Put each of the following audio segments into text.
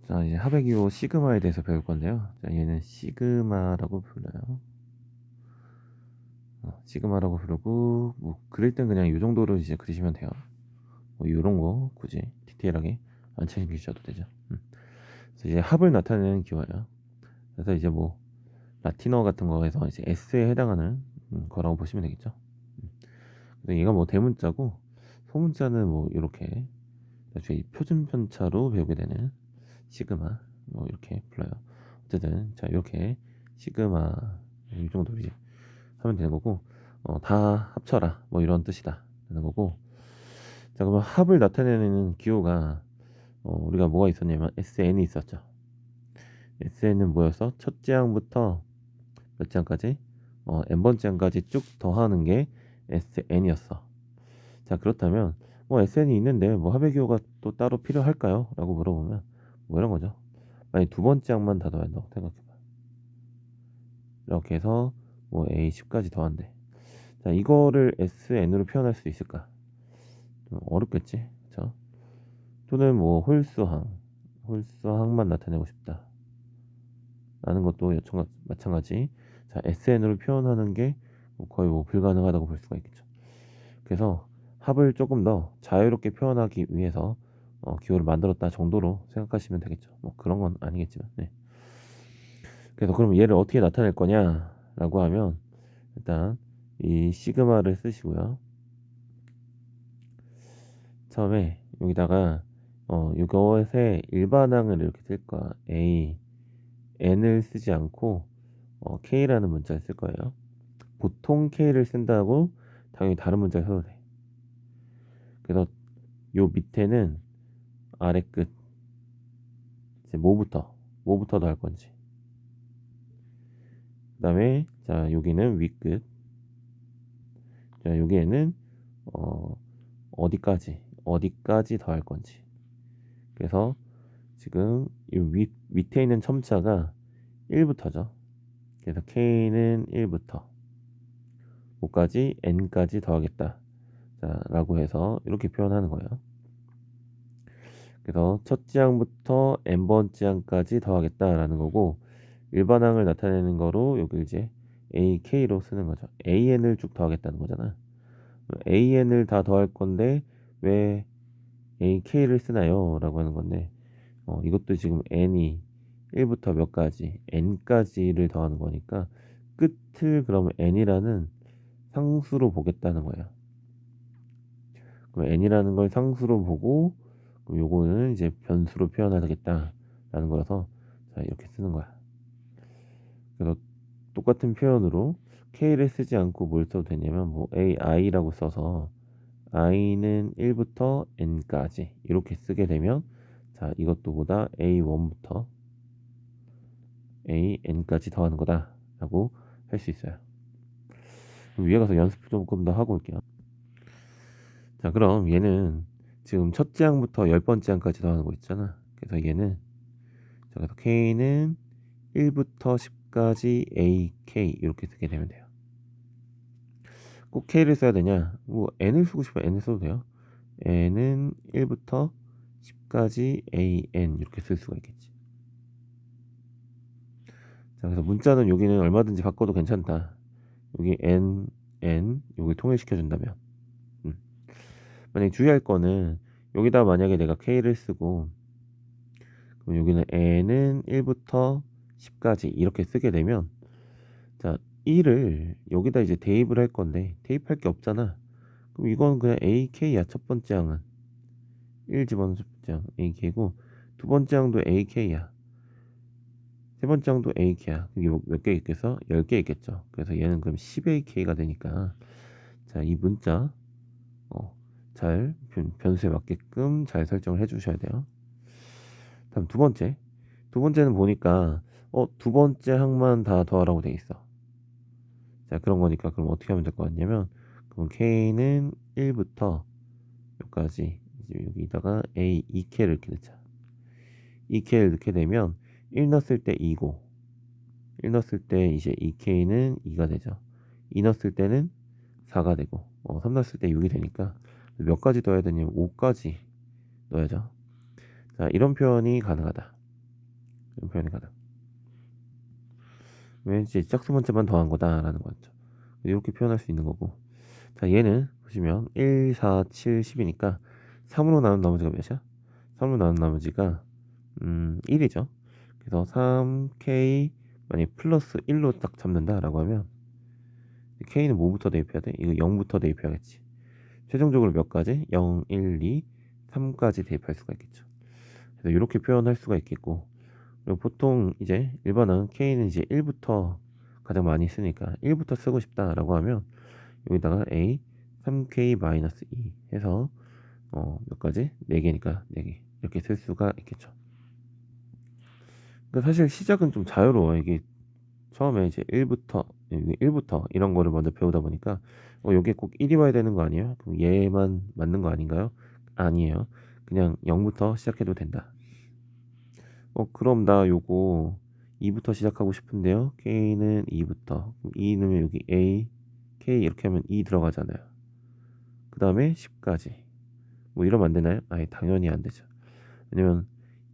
자, 이제 합의 기호 시그마에 대해서 배울 건데요. 자, 얘는 시그마라고 불러요. 시그마라고 부르고, 뭐 그릴 땐 그냥 이 정도로 이제 그리시면 돼요. 뭐 이런 거 굳이 디테일하게 안 챙기셔도 되죠. 그래서 이제 합을 나타내는 기호예요. 그래서 이제 뭐 라틴어 같은 거에서 이제 S에 해당하는 거라고 보시면 되겠죠. 그래서 얘가 뭐 대문자고, 소문자는 뭐 이렇게 나중에 표준 편차로 배우게 되는 시그마, 뭐 이렇게 불러요. 어쨌든 자, 이렇게 시그마 이 정도로 이제 하면 되는 거고, 다 합쳐라 뭐 이런 뜻이다 라는 거고. 자, 그러면 합을 나타내는 기호가 우리가 뭐가 있었냐면 SN이 있었죠. SN은 뭐였어? 첫째 항부터 몇 장까지? n번째 항까지 쭉 더하는 게 SN이었어. 자, 그렇다면 뭐 SN이 있는데 뭐 합의 기호가 또 따로 필요할까요? 라고 물어보면 뭐 이런 거죠. 만약 두 번째 항만 다 더한다고 생각해봐. 이렇게 해서 뭐 A10까지 더한대. 자, 이거를 SN으로 표현할 수 있을까? 좀 어렵겠지, 그쵸? 또는 뭐 홀수항만 나타내고 싶다 라는 것도 마찬가지. 자, SN으로 표현하는 게 거의 뭐 불가능하다고 볼 수가 있겠죠. 그래서 합을 조금 더 자유롭게 표현하기 위해서 기호를 만들었다 정도로 생각하시면 되겠죠. 뭐 그런 건 아니겠지만, 네. 그래서 그럼 얘를 어떻게 나타낼 거냐라고 하면, 일단 이 시그마를 쓰시고요. 처음에 여기다가 이것의 일반항을 이렇게 쓸 거야. A, N을 쓰지 않고 K라는 문자를 쓸 거예요. 보통 K를 쓴다고 당연히 다른 문자를 써도 돼. 그래서 요 밑에는 아래 끝, 이제 뭐부터 더할 건지. 그 다음에 자, 여기는 위 끝. 자, 여기에는 어, 어디까지 더할 건지. 그래서 지금 이 밑에 있는 첨자가 1부터죠. 그래서 K는 1부터 5까지 N까지 더하겠다. 자, 라고 해서 이렇게 표현하는 거예요. 그래서 첫째 항부터 n번째 항까지 더하겠다라는 거고, 일반항을 나타내는 거로 여기 이제 AK로 쓰는 거죠. AN을 쭉 더하겠다는 거잖아. AN을 다 더할 건데 왜 AK를 쓰나요? 라고 하는 건데, 이것도 지금 N이 1부터 몇 가지, N까지를 더하는 거니까 끝을 그러면 N이라는 상수로 보겠다는 거예요. 그럼 N이라는 걸 상수로 보고, 그럼 요거는 이제 변수로 표현하겠다라는 거라서, 자, 이렇게 쓰는 거야. 그래서 똑같은 표현으로 K를 쓰지 않고 뭘 써도 되냐면, 뭐 AI라고 써서 i는 1부터 n까지 이렇게 쓰게 되면, 자, 이것도 보다 A1부터 AN까지 더하는 거다 라고 할 수 있어요. 그럼 위에 가서 연습 조금 더 하고 올게요. 자, 그럼 얘는 지금 첫째 항부터 10번째 항까지 더하는 거 있잖아. 그래서 얘는, 자, 그래서 K는 1부터 10까지 AK 이렇게 쓰게 되면 돼요. 꼭 K를 써야 되냐? 뭐 N을 쓰고 싶으면 N을 써도 돼요. N은 1부터 10까지 AN 이렇게 쓸 수가 있겠지. 자, 그래서 문자는 여기는 얼마든지 바꿔도 괜찮다. 여기 N 여기 통일시켜 준다면. 만약에 주의할 거는, 여기다 만약에 내가 K를 쓰고, 그럼 여기는 N은 1부터 10까지 이렇게 쓰게 되면, 자, 1을 여기다 이제 대입을 할 건데 대입할 게 없잖아. 그럼 이건 그냥 AK야. 첫 번째 항은 1 집어넣은 첫 번째 항 AK고, 두 번째 항도 AK야. 세 번째 항도 AK야. 이게 몇 개 있겠어? 10개 있겠죠. 그래서 얘는 그럼 10AK가 되니까, 자, 이 문자 잘 변수에 맞게끔 잘 설정을 해 주셔야 돼요. 다음 두 번째는 보니까 두 번째 항만 다 더하라고 돼 있어. 자, 그런 거니까 그럼 어떻게 하면 될 것 같냐면, 그럼 K는 1부터 여기까지, 이제 여기다가 A 2K를 이렇게 넣자. 2K를 넣게 되면 1 넣었을 때 2고, 1 넣었을 때 이제 2K는 2가 되죠. 2 넣었을 때는 4가 되고, 3 넣었을 때 6이 되니까 몇 가지 더해야 되냐면 5까지 넣어야죠. 자, 이런 표현이 가능하다. 이런 표현이 가능. 왠지 짝수 번째만 더한 거다라는 거죠. 이렇게 표현할 수 있는 거고. 자, 얘는 보시면 1, 4, 7, 10이니까 3으로 나눈 나머지가 몇이야? 3으로 나눈 나머지가 1이죠. 그래서 3k 만약 플러스 1로 딱 잡는다라고 하면 k는 뭐부터 대입해야 돼? 이거 0부터 대입해야겠지. 최종적으로 몇 가지? 0, 1, 2, 3까지 대입할 수가 있겠죠. 그래서 이렇게 표현할 수가 있겠고, 그리고 보통 이제 일반은 k는 이제 1부터 가장 많이 쓰니까 1부터 쓰고 싶다라고 하면 여기다가 a 3k-2 해서 몇 가지? 4개니까 4개 이렇게 쓸 수가 있겠죠. 그러니까 사실 시작은 좀 자유로워. 이게 처음에 이제 1부터 이런 거를 먼저 배우다 보니까 여기에 꼭 1이 와야 되는 거 아니에요? 그럼 얘만 맞는 거 아닌가요? 아니에요. 그냥 0부터 시작해도 된다. 그럼 나 요거 2부터 시작하고 싶은데요. K는 2부터. 2 넣으면 여기 A, K 이렇게 하면 2 들어가잖아요. 그 다음에 10까지. 뭐 이러면 안 되나요? 아예 당연히 안 되죠. 왜냐면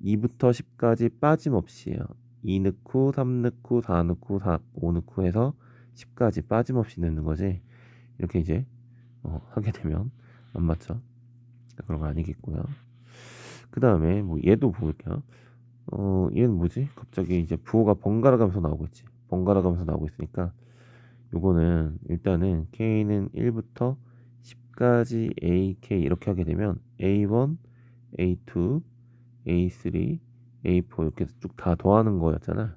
2부터 10까지 빠짐없이요. 2 넣고 3 넣고 4 넣고 5 넣고 해서 10까지 빠짐없이 넣는 거지. 이렇게 이제 하게 되면 안 맞죠. 그런 거 아니겠고요. 그 다음에 뭐 얘도 볼게요. 얘는 뭐지? 갑자기 이제 부호가 번갈아 가면서 나오고 있지. 번갈아 가면서 나오고 있으니까 요거는 일단은 K는 1부터 10까지 AK 이렇게 하게 되면 A1, A2, A3, A4 이렇게 쭉 다 더하는 거였잖아.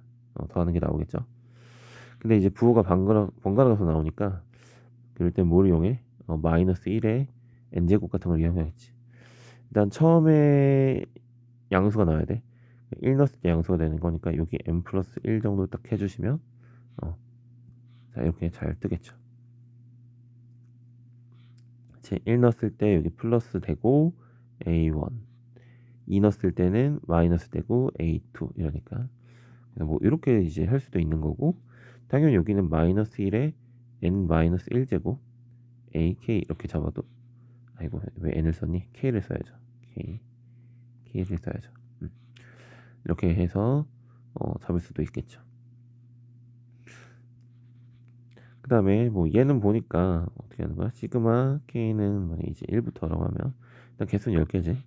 더하는 게 나오겠죠. 근데 이제 부호가 번갈아 가서 나오니까 그럴 땐 뭘 이용해? 마이너스 1에 n제곱 같은 걸 이용해야겠지. 일단 처음에 양수가 나와야 돼. 1 넣었을 때 양수가 되는 거니까 여기 n 플러스 1 정도 딱 해주시면 자 이렇게 잘 뜨겠죠. 1 넣었을 때 여기 플러스 되고 A1 2 넣었을 때는 마이너스 되고 A2 이러니까 그래서 뭐 이렇게 이제 할 수도 있는 거고 당연히 여기는 마이너스 1에 n 마이너스 1제곱 AK 이렇게 잡아도 아이고 왜 n을 썼니? k를 써야죠. k를 써야죠. 이렇게 해서 잡을 수도 있겠죠. 그 다음에 뭐 얘는 보니까 어떻게 하는 거야? 시그마 k는 만약 이제 1부터라고 하면 일단 개수는 10개지.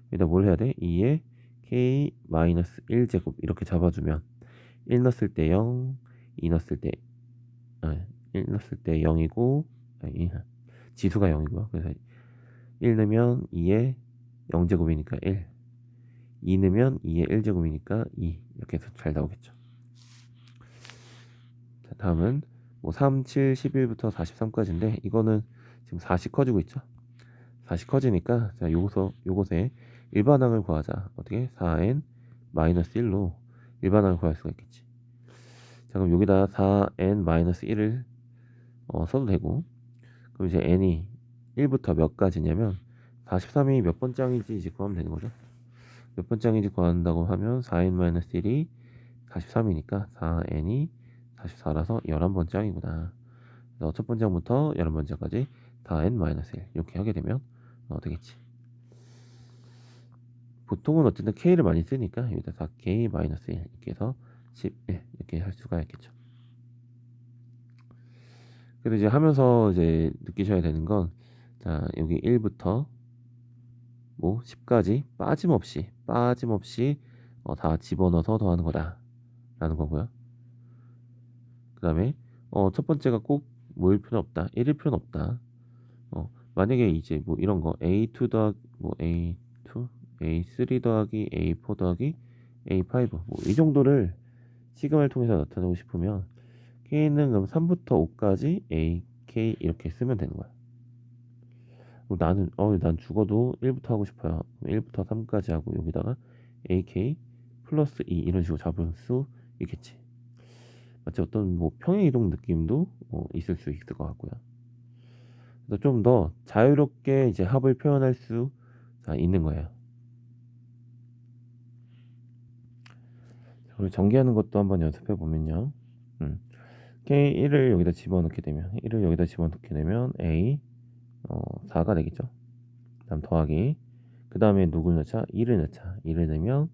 여기다 뭘 해야 돼? 2에 k 마이너스 1제곱 이렇게 잡아주면 1 넣었을 때 0, 2 넣었을 때 1 넣었을 때 0이고 지수가 0이고요. 그래서 1 넣으면 2에 0제곱이니까 1, 2 넣으면 2에 1제곱이니까 2 이렇게 해서 잘 나오겠죠. 자, 다음은 뭐 3, 7, 11부터 43까지인데 이거는 지금 4씩 커지고 있죠. 4씩 커지니까 자 요것에 일반항을 구하자. 어떻게? 4n 마이너스 1로 일반항을 구할 수가 있겠지. 자 그럼 여기다 4n 마이너스 1을 써도 되고 그럼 이제 n이 1부터 몇 가지냐면 43이 몇 번장인지 이제 구하면 되는 거죠. 몇 번장인지 구한다고 하면 4n 마이너스 1이 43이니까 4n이 44라서 11번장이구나. 그래서 첫 번째부터 11번째까지 다 n-1 이렇게 하게 되면 되겠지. 보통은 어쨌든 k를 많이 쓰니까 여기다 4k-1 이렇게 해서 11 이렇게 할 수가 있겠죠. 그래서 이제 하면서 이제 느끼셔야 되는 건 자 여기 1부터 뭐 10까지 빠짐없이 다 집어넣어서 더하는 거다 라는 거고요. 그 다음에 첫 번째가 꼭 뭐일 필요는 없다 1일 필요는 없다. 만약에 이제 뭐 이런 거 A2 더하기 뭐 A2 A3 더하기 A4 더하기 A5 뭐 이 정도를 시그마를 통해서 나타내고 싶으면 K는 그럼 3부터 5까지 AK 이렇게 쓰면 되는 거야. 나는 난 죽어도 1부터 하고 싶어요. 1부터 3까지 하고 여기다가 AK 플러스 2 이런 식으로 잡을 수 있겠지. 마치 어떤 뭐 평행 이동 느낌도 있을 수 있을 것 같고요. 그래서 좀 더 자유롭게 이제 합을 표현할 수 있는 거예요. 그리고 전개하는 것도 한번 연습해 보면요. K1을 여기다 집어넣게 되면 1을 여기다 집어넣게 되면 A 4가 되겠죠. 다음 더하기 그 다음에 누굴 넣자? 2를 넣자. 2를 넣으면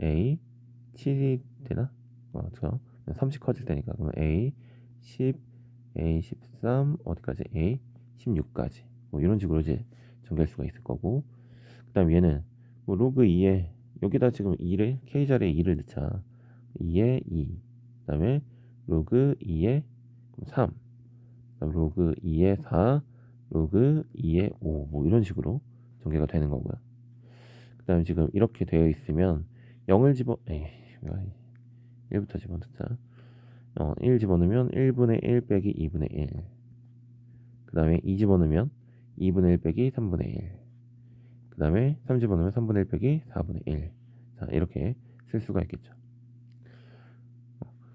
A 7이 되나? 그렇죠. 30 커질 테니까 그러면 A 10, A 13 어디까지? A 16까지 뭐 이런 식으로 이제 전개할 수가 있을 거고, 그 다음 얘는 뭐 로그 2에 여기다 지금 2를 K자리에 2를 넣자. 2에 2, 그 다음에 로그 2에 3, 그 다음 로그 2에 4, 로그 2에 5 뭐 이런 식으로 전개가 되는 거고요. 그 다음에 지금 이렇게 되어 있으면 0을 1부터 집어넣자. 1 집어넣으면 1분의 1 빼기 2분의 1. 그 다음에 2 집어넣으면 2분의 1 빼기 3분의 1. 그 다음에 3 집어넣으면 3분의 1 빼기 4분의 1. 자, 이렇게 쓸 수가 있겠죠.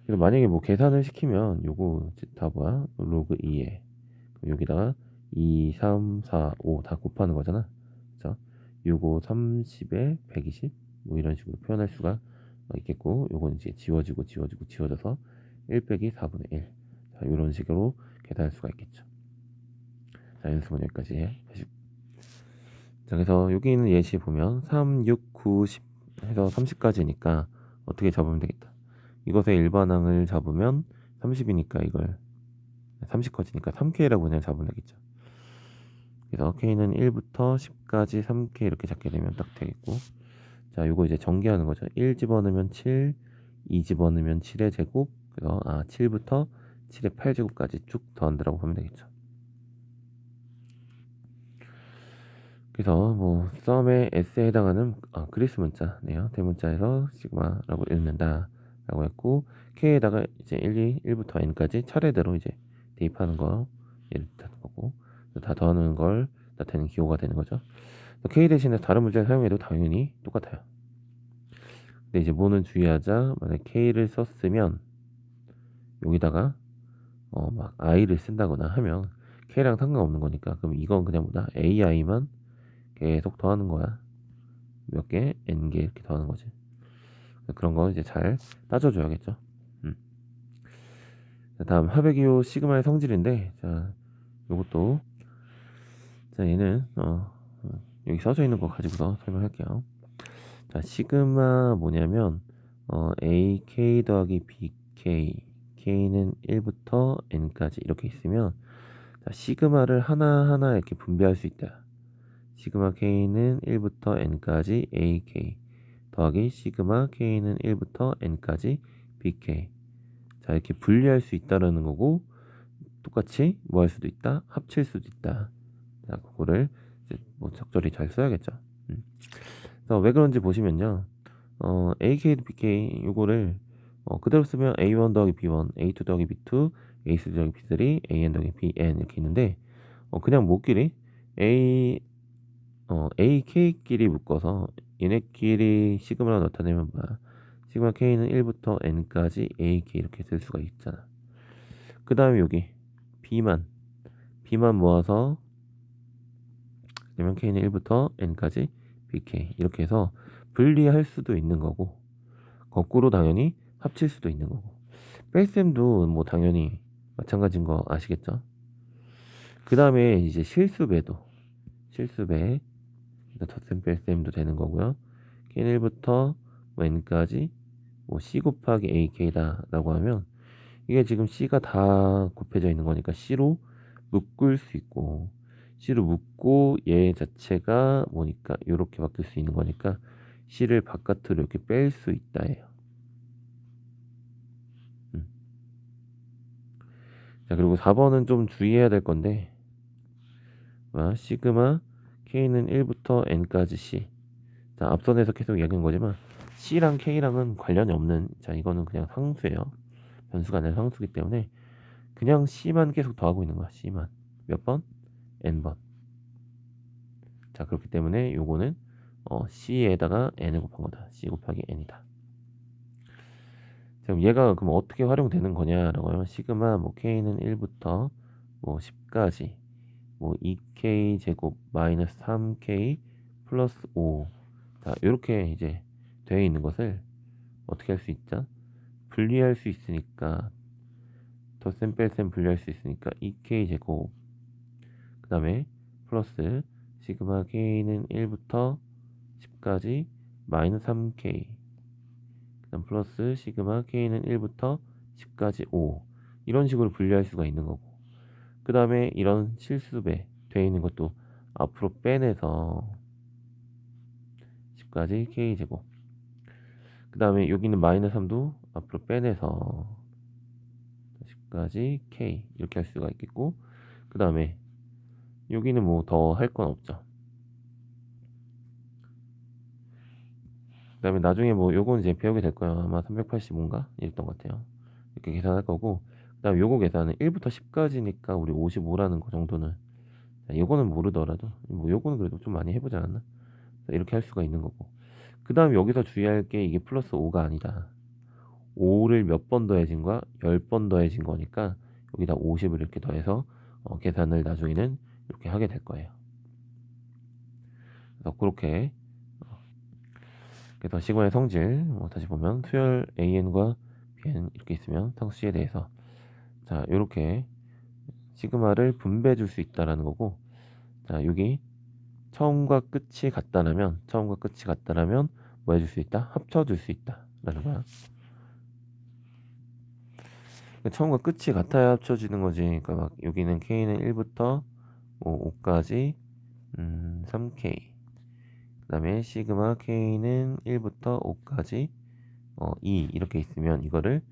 그래서 만약에 뭐 계산을 시키면 요거 다 뭐야? 로그 2에 여기다가 2, 3, 4, 5 다 곱하는 거잖아. 그래서 6, 5, 30에 120 뭐 이런 식으로 표현할 수가 있겠고, 요건 이제 지워져서 1 빼기 4분의 1. 자, 이런 식으로 계산할 수가 있겠죠. 자, 연습은 여기까지 하시고. 자, 그래서 여기 있는 예시 보면 3, 6, 9, 10 해서 30까지니까 어떻게 잡으면 되겠다. 이것의 일반항을 잡으면 30이니까 이걸 30 커지니까 3K라고 그냥 잡으면 되겠죠. 그래서 K는 1부터 10까지 3K 이렇게 잡게 되면 딱 되겠고, 자, 요거 이제 전개하는 거죠. 1 집어넣으면 7, 2 집어넣으면 7의 제곱, 그래서 7부터 7의 8제곱까지 쭉 더한다라고 보면 되겠죠. 그래서 뭐 썸의 S에 해당하는 그리스 문자네요. 대문자에서 시그마라고 읽는다 라고 했고, K에다가 이제 1부터 N까지 차례대로 이제 대입하는 거 예를 드는 거고, 다 더하는 걸 나타내는 기호가 되는 거죠. K 대신에 다른 문자를 사용해도 당연히 똑같아요. 근데 이제 뭐는 주의하자. 만약 K를 썼으면 여기다가 막 I를 쓴다거나 하면 K랑 상관없는 거니까, 그럼 이건 그냥 뭐다 AI만 계속 더하는 거야. 몇 개? N개 이렇게 더하는 거지. 그런 거 이제 잘 따져줘야겠죠. 자, 다음 하베기호 시그마의 성질인데, 자, 요것도, 자, 얘는 여기 써져 있는 거 가지고서 설명할게요. 자, 시그마 뭐냐면 AK 더하기 BK, K는 1부터 N까지 이렇게 있으면, 자, 시그마를 하나하나 이렇게 분배할 수 있다. 시그마 K는 1부터 N까지 AK 더하기 시그마 K는 1부터 N까지 BK. 자, 이렇게 분리할 수 있다라는 거고, 똑같이 뭐 할 수도 있다? 합칠 수도 있다. 자, 그거를 이제 뭐 적절히 잘 써야겠죠. 그래서 왜 그런지 보시면요. AK, BK 요거를 그대로 쓰면 A1 더하기 B1, A2 더하기 B2, A3 더하기 B3, AN 더하기 BN 이렇게 있는데, 그냥 모끼리 AK끼리 묶어서 얘네끼리 시그마로 나타내면 뭐야? 시그마 K는 1부터 N까지 AK 이렇게 쓸 수가 있잖아. 그 다음에 여기 B만 모아서 그러면 K는 1부터 N까지 BK 이렇게 해서 분리할 수도 있는 거고, 거꾸로 당연히 합칠 수도 있는 거고, 뺄셈도 뭐 당연히 마찬가지인 거 아시겠죠? 그 다음에 이제 실수배 덧셈 뺄셈도 되는 거고요. K는 1부터 뭐 N까지 뭐 C 곱하기 AK다 라고 하면, 이게 지금 C가 다 곱해져 있는 거니까 C로 묶을 수 있고, C로 묶고 얘 자체가 뭐니까 이렇게 바뀔 수 있는 거니까 C를 바깥으로 이렇게 뺄 수 있다 해요. 자, 그리고 4번은 좀 주의해야 될 건데, 시그마 K는 1부터 N까지 C. 자, 앞선에서 계속 이야기한 거지만 C랑 K랑은 관련이 없는, 자, 이거는 그냥 상수예요. 변수가 아니라 상수기 때문에 그냥 C만 계속 더하고 있는 거야. C만 몇 번? N번. 자, 그렇기 때문에 요거는 C에다가 N을 곱한 거다. C 곱하기 N이다. 그럼 얘가 그럼 어떻게 활용되는 거냐라고 하면, 시그마 뭐 K는 1부터 뭐 10까지 뭐 2K 제곱 마이너스 3K 플러스 5. 자, 이렇게 이제 되어 있는 것을 어떻게 할 수 있죠? 분리할 수 있으니까, 덧셈 뺄셈 분리할 수 있으니까 2K 제곱, 그 다음에 플러스 시그마 K는 1부터 10까지 마이너스 3K, 그 그다음 플러스 시그마 K는 1부터 10까지 5 이런 식으로 분류할 수가 있는 거고, 그 다음에 이런 실수배 되어 있는 것도 앞으로 빼내서 10까지 K제곱, 그 다음에 여기 있는 마이너스 3도 앞으로 빼내서 10까지 K 이렇게 할 수가 있겠고, 그 다음에 여기는 뭐 더 할 건 없죠. 그 다음에 나중에 뭐 요건 이제 배우게 될 거예요. 아마 385인가 이랬던 것 같아요. 이렇게 계산할 거고, 그 다음에 요거 계산은 1부터 10까지니까 우리 55라는 거 정도는, 요거는 모르더라도 뭐 요거는 그래도 좀 많이 해보지 않았나, 이렇게 할 수가 있는 거고, 그 다음 여기서 주의할 게 이게 플러스 5가 아니다. 5를 몇 번 더해진 거야? 10번 더해진 거니까 여기다 50을 이렇게 더해서 계산을 나중에는 이렇게 하게 될 거예요. 그래서 그렇게 그래서 시그마의 성질 다시 보면 수열 AN과 BN 이렇게 있으면 상수C에 대해서 자 이렇게 시그마를 분배해 줄 수 있다라는 거고, 자 여기 처음과 끝이 같다라면 뭐 해줄 수 있다? 합쳐줄 수 있다라는 거야. 처음과 끝이 같아야 합쳐지는 거지. 그러니까 막 여기는 K는 1부터 5까지 3K, 그 다음에 시그마 K는 1부터 5까지 2 이렇게 있으면 이거를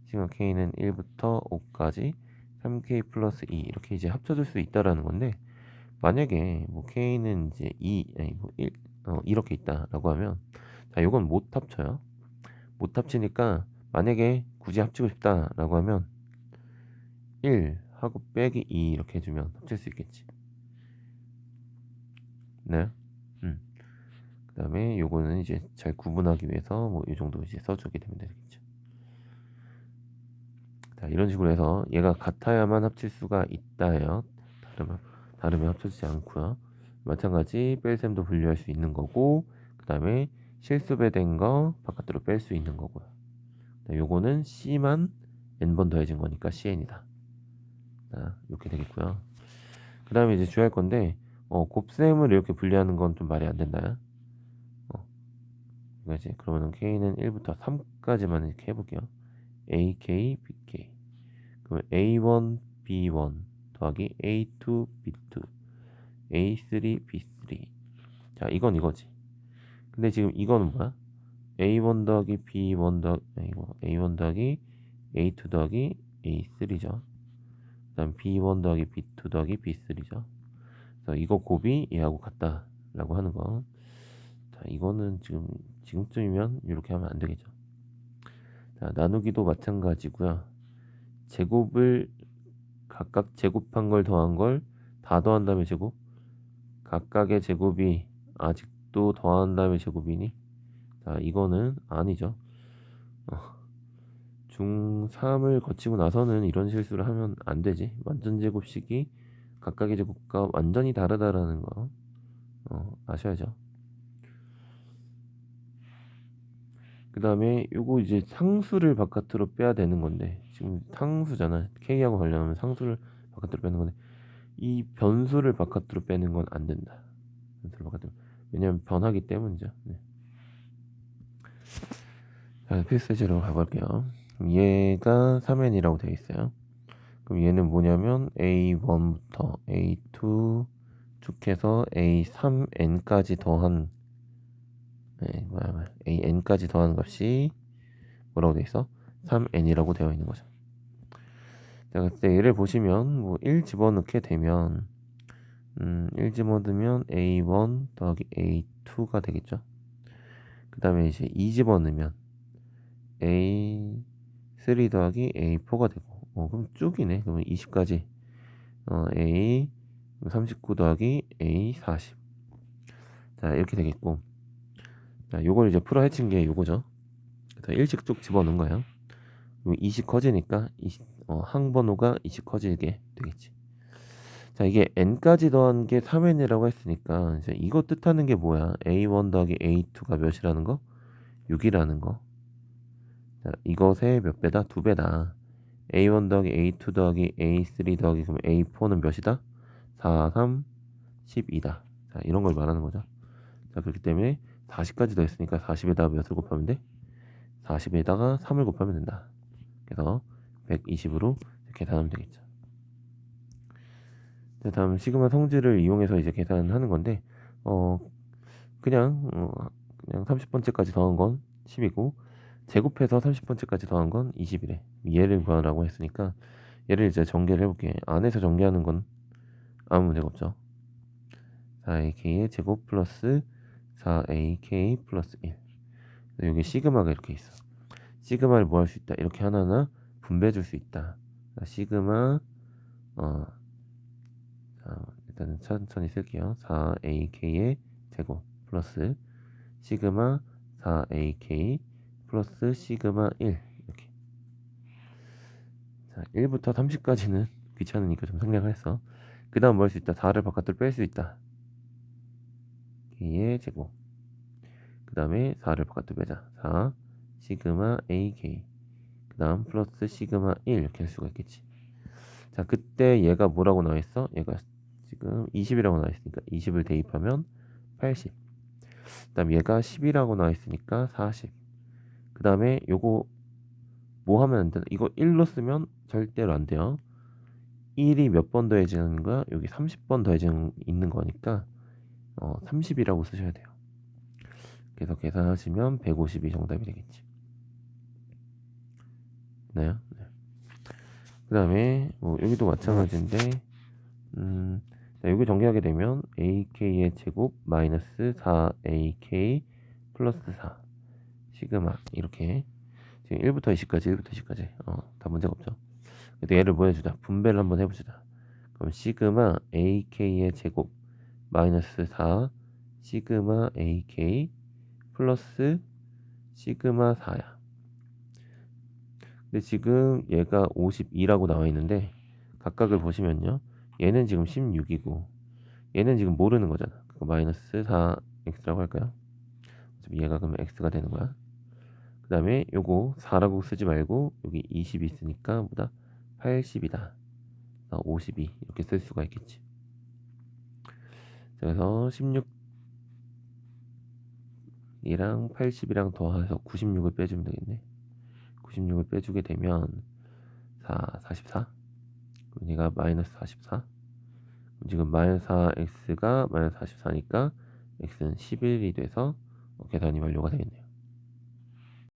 시그마 K는 1부터 5까지 3K 플러스 2 이렇게 이제 합쳐줄 수 있다라는 건데, 만약에 뭐 K는 이제 2 아니 뭐 1 이렇게 있다라고 하면, 자 이건 못 합쳐요. 못 합치니까 만약에 굳이 합치고 싶다라고 하면 1 하고 빼기 2 이렇게 해주면 합칠 수 있겠지. 네. 그 다음에 요거는 이제 잘 구분하기 위해서 뭐 이 정도 이제 써주게 되면 되겠죠. 자, 이런 식으로 해서 얘가 같아야만 합칠 수가 있다예요. 다르면 합쳐지지 않고요. 마찬가지 뺄셈도 분류할 수 있는 거고, 그 다음에 실수배된 거 바깥으로 뺄 수 있는 거고요. 요거는 C만 N번 더해진 거니까 CN이다. 자, 이렇게 되겠고요. 그 다음에 이제 주의할 건데, 곱셈을 이렇게 분리하는 건 좀 말이 안 된다. 이거지. 그러면은 K는 1부터 3까지만 이렇게 해볼게요. AK, BK. 그러면 A1, B1 더하기 A2, B2, A3, B3. 자, 이건 이거지. 근데 지금 이거는 뭐야? A1 더하기 B1 더하기, 이거 A1 더하기 A2 더하기 A3죠. 그 다음 B1 더하기 B2 더하기 B3죠. 그래서 이거 곱이 얘하고 같다라고 하는 거. 자, 이거는 지금쯤이면 이렇게 하면 안 되겠죠. 자, 나누기도 마찬가지고요. 제곱을 각각 제곱한 걸 더한 걸 다 더한 다음에 제곱? 각각의 제곱이 아직도 더한 다음에 제곱이니? 자, 이거는 아니죠. 중3을 거치고 나서는 이런 실수를 하면 안 되지. 완전 제곱식이 각각의 제곱과 완전히 다르다라는 거 아셔야죠. 그 다음에 요거 이제 상수를 바깥으로 빼야 되는 건데, 지금 상수잖아. K하고 관련하면 상수를 바깥으로 빼는 건데, 이 변수를 바깥으로 빼는 건 안 된다. 변수를 바깥으로. 왜냐면 변하기 때문이죠. 네. 자, 필수제로 가볼게요. 얘가 3n이라고 되어 있어요. 그럼 얘는 뭐냐면 A1부터 A2 쭉 해서 A3n까지 더한 AN까지 더한 값이 뭐라고 되어 있어? 3n이라고 되어 있는 거죠. 자, 그때 얘를 보시면 뭐 1 집어넣게 되면 1 집어넣으면 A1 더하기 A2가 되겠죠. 그 다음에 이제 2 집어넣으면 A3 더하기 A4가 되고, 그럼 쭉이네. 그러면 20까지 A 39 더하기 A40. 자, 이렇게 되겠고, 자, 요걸 이제 풀어 헤친 게 요거죠. 그래서 1씩 쭉 집어넣은 거예요. 20 커지니까 항번호가 20 커지게 되겠지. 자, 이게 n까지 더한 게 3n이라고 했으니까 이제 이거 뜻하는 게 뭐야? A1 더하기 A2가 몇이라는 거? 6이라는 거. 자, 이것의 몇 배다? 2배다. A1 더하기 A2 더하기 A3 더하기 그럼 A4는 몇이다? 4, 3, 12다. 자, 이런 걸 말하는 거죠. 자, 그렇기 때문에 40까지 더했으니까 40에다 몇을 곱하면 돼? 40에다가 3을 곱하면 된다. 그래서 120으로 계산하면 되겠죠. 다음 시그마 성질을 이용해서 이제 계산하는 건데 그냥 30번째까지 더한 건 10이고 제곱해서 30번째까지 더한 건 20이래. 얘를 구하라고 했으니까 얘를 이제 전개를 해볼게. 안에서 전개하는 건 아무 문제가 없죠. 4ak의 제곱 플러스 4ak 플러스 1. 여기 시그마가 이렇게 있어. 시그마를 뭐 할 수 있다? 이렇게 하나하나 분배해 줄 수 있다. 시그마 자, 일단은 천천히 쓸게요. 4ak의 제곱 플러스 시그마 4ak 플러스 시그마 1 이렇게. 자, 1부터 30까지는 귀찮으니까 좀 생략을 했어. 그 다음 뭐 할 수 있다? 4를 바깥으로 뺄 수 있다. k의 제곱. 그 다음에 4를 바깥으로 빼자. 4 시그마 ak. 그 다음 플러스 시그마 1 이렇게 할 수가 있겠지. 자, 그때 얘가 뭐라고 나와 있어? 얘가 지금 20이라고 나와 있으니까 20을 대입하면 80. 그 다음 얘가 10이라고 나와 있으니까 40. 그 다음에 요거 뭐 하면 안 되나? 이거 1로 쓰면 절대로 안 돼요. 1이 몇 번 더해지는 거야? 여기 30번 더해지는 있는 거니까 30이라고 쓰셔야 돼요. 그래서 계산하시면 152 정답이 되겠지. 네. 그 다음에 여기도 마찬가지인데 자, 여기 전개하게 되면 ak의 제곱 마이너스 4ak 플러스 4 시그마 이렇게 지금 1부터 20까지 1부터 20까지 다 문제가 없죠. 그래도 얘를 뭐 해주자. 분배를 한번 해보자. 그럼 시그마 ak의 제곱 마이너스 4 시그마 ak 플러스 시그마 4야. 근데 지금 얘가 52라고 나와 있는데 각각을 보시면요. 얘는 지금 16이고 얘는 지금 모르는 거잖아. 그거 마이너스 4x라고 할까요? 얘가 그러면 x가 되는 거야. 그 다음에 요거 4라고 쓰지 말고 여기 20이 있으니까 뭐다? 80이다. 52 이렇게 쓸 수가 있겠지. 그래서 16이랑 80이랑 더해서 96을 빼주면 되겠네. 96을 빼주게 되면 44. 그럼 얘가 마이너스 44. 지금 마이너스 4x가 마이너스 44니까 x는 11이 돼서 계산이 완료가 되겠네요.